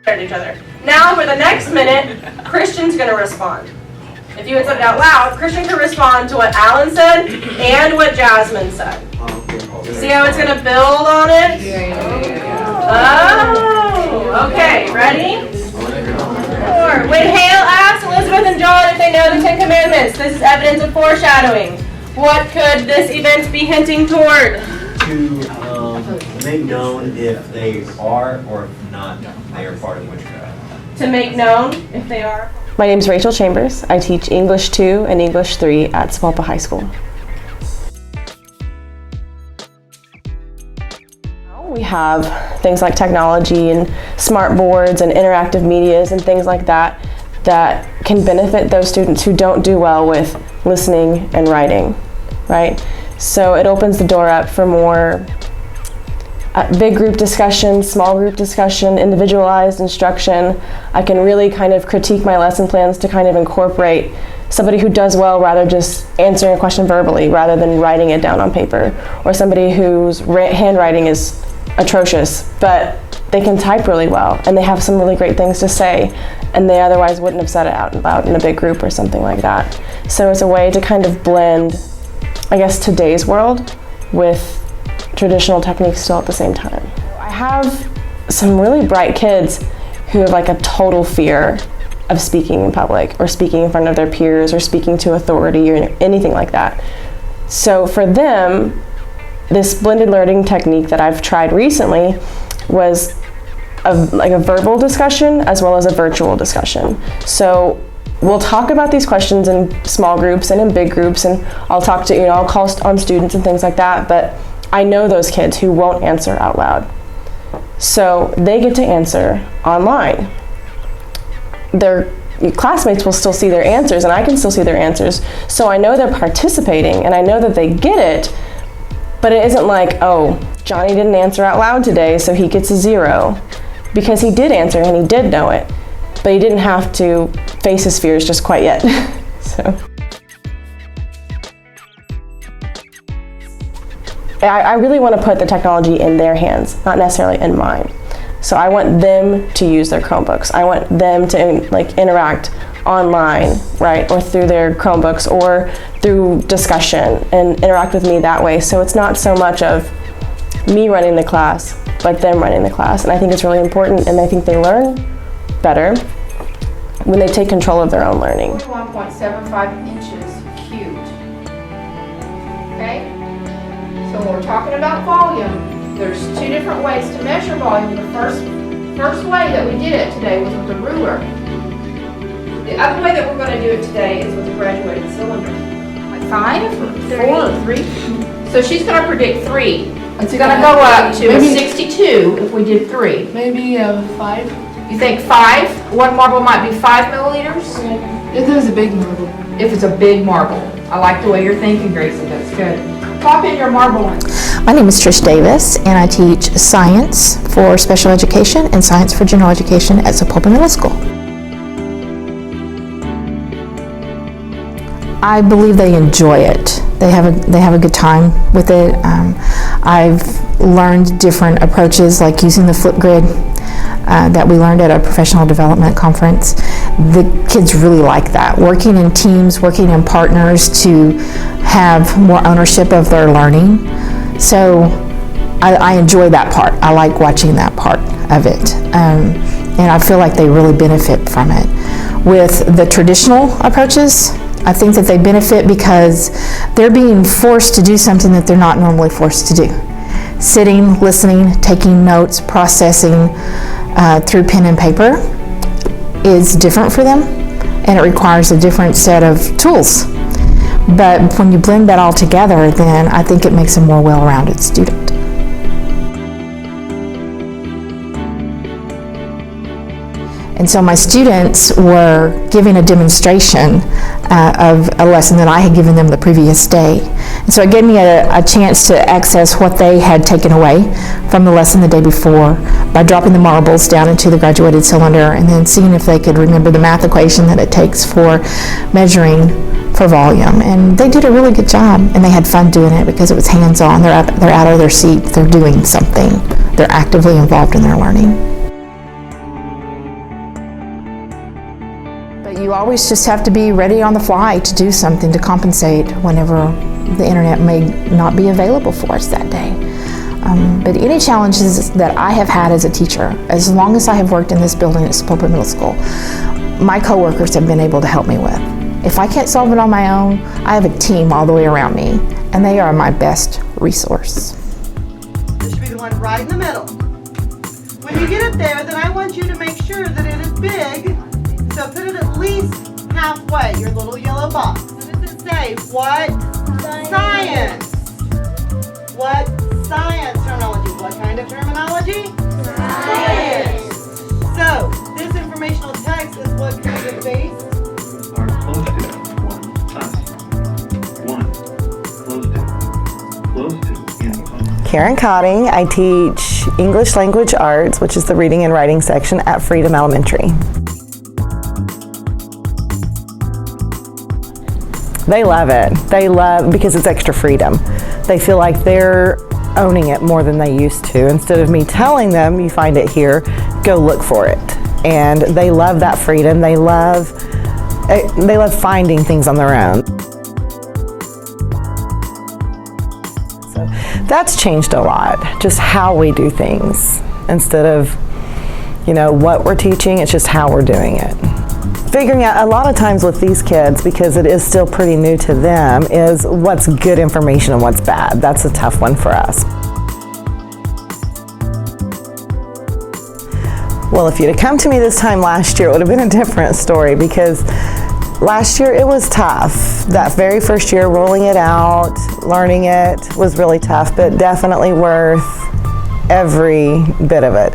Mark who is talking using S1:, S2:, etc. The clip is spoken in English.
S1: at each other. Now for the next minute, Christian's going to respond. If you had said it out loud, Christian can respond to what Alan said and what Jasmine said. See how it's going to build on it? Oh, okay, ready? When Hale asked Elizabeth and John if they know the Ten Commandments, this is evidence of foreshadowing. What could this event be hinting toward?
S2: To make known if they are or if not they are part of witchcraft.
S1: To make known if they are.
S3: My name is Rachel Chambers. I teach English 2 and English 3 at Sapulpa High School. We have things like technology and smart boards and interactive medias and things like that that can benefit those students who don't do well with listening and writing, right? So it opens the door up for more big group discussion, small group discussion, individualized instruction. I can really kind of critique my lesson plans to kind of incorporate somebody who does well rather just answering a question verbally rather than writing it down on paper, or somebody whose handwriting is atrocious, but they can type really well and they have some really great things to say and they otherwise wouldn't have said it out loud in a big group or something like that. So it's a way to kind of blend, I guess, today's world with traditional techniques still at the same time. I have some really bright kids who have like a total fear of speaking in public or speaking in front of their peers or speaking to authority or anything like that. So for them, this blended learning technique that I've tried recently was like a verbal discussion as well as a virtual discussion. So we'll talk about these questions in small groups and in big groups, and I'll talk to, I'll call on students and things like that, but I know those kids who won't answer out loud. So they get to answer online. Their classmates will still see their answers and I can still see their answers. So I know they're participating and I know that they get it, but it isn't like, oh, Johnny didn't answer out loud today, so he gets a 0. Because he did answer and he did know it, but he didn't have to face his fears just quite yet. So I really want to put the technology in their hands, not necessarily in mine. So I want them to use their Chromebooks. I want them to interact online, right, or through their Chromebooks or through discussion and interact with me that way. So it's not so much of me running the class, but them running the class. And I think it's really important, and I think they learn better when they take control of their own learning.
S4: 1.75 inches cubed. Okay? So when we're talking about volume, there's 2 different ways to measure volume. The first way that we did it today was with a ruler. The other way that we're going to do it today is with a graduated cylinder. Like 5 or 4 or 3. So she's going to predict 3. It's going to go up to a 62 if we did 3.
S5: Maybe 5.
S4: You think 5? One marble might be 5 milliliters?
S5: If it was a big marble.
S4: If it's a big marble. I like the way you're thinking, Gracie. That's good. Pop in your marble one.
S6: My name is Trish Davis, and I teach science for special education and science for general education at Sapulpa Middle School. I believe they enjoy it. They have a good time with it. I've learned different approaches, like using the flip grid that we learned at a professional development conference. The kids really like that. Working in teams, working in partners to have more ownership of their learning. So I enjoy that part. I like watching that part of it. And I feel like they really benefit from it. With the traditional approaches, I think that they benefit because they're being forced to do something that they're not normally forced to do. Sitting, listening, taking notes, processing through pen and paper is different for them, and it requires a different set of tools. But when you blend that all together, then I think it makes a more well-rounded student. And so my students were giving a demonstration of a lesson that I had given them the previous day. And so it gave me a chance to access what they had taken away from the lesson the day before by dropping the marbles down into the graduated cylinder and then seeing if they could remember the math equation that it takes for measuring for volume. And they did a really good job, and they had fun doing it because it was hands-on. They're out of their seat. They're doing something. They're actively involved in their learning. always just have to be ready on the fly to do something to compensate whenever the internet may not be available for us that day. But any challenges that I have had as a teacher, as long as I have worked in this building at Sepulveda Middle School, my coworkers have been able to help me with. If I can't solve it on my own, I have a team all the way around me, and they are my best resource.
S7: This should be the one right in the middle. When you get it there, then I want you to make sure that it is big, so put it at least halfway, your little yellow box. What does it say? What? Science. What science terminology? What kind of terminology? Science. So, this informational text is what kind of base?
S8: Are close to one science. One. Close to. Close to. In.
S9: Karen Cotting. I teach English Language Arts, which is the reading and writing section at Freedom Elementary. They love it. They love, because it's extra freedom. They feel like they're owning it more than they used to. Instead of me telling them, you find it here, go look for it. And they love that freedom. They love finding things on their own. So that's changed a lot, just how we do things. Instead of, what we're teaching, it's just how we're doing it. Figuring out, a lot of times with these kids, because it is still pretty new to them, is what's good information and what's bad. That's a tough one for us. Well, if you'd have come to me this time last year, it would have been a different story, because last year it was tough. That very first year, rolling it out, learning it was really tough, but definitely worth every bit of it.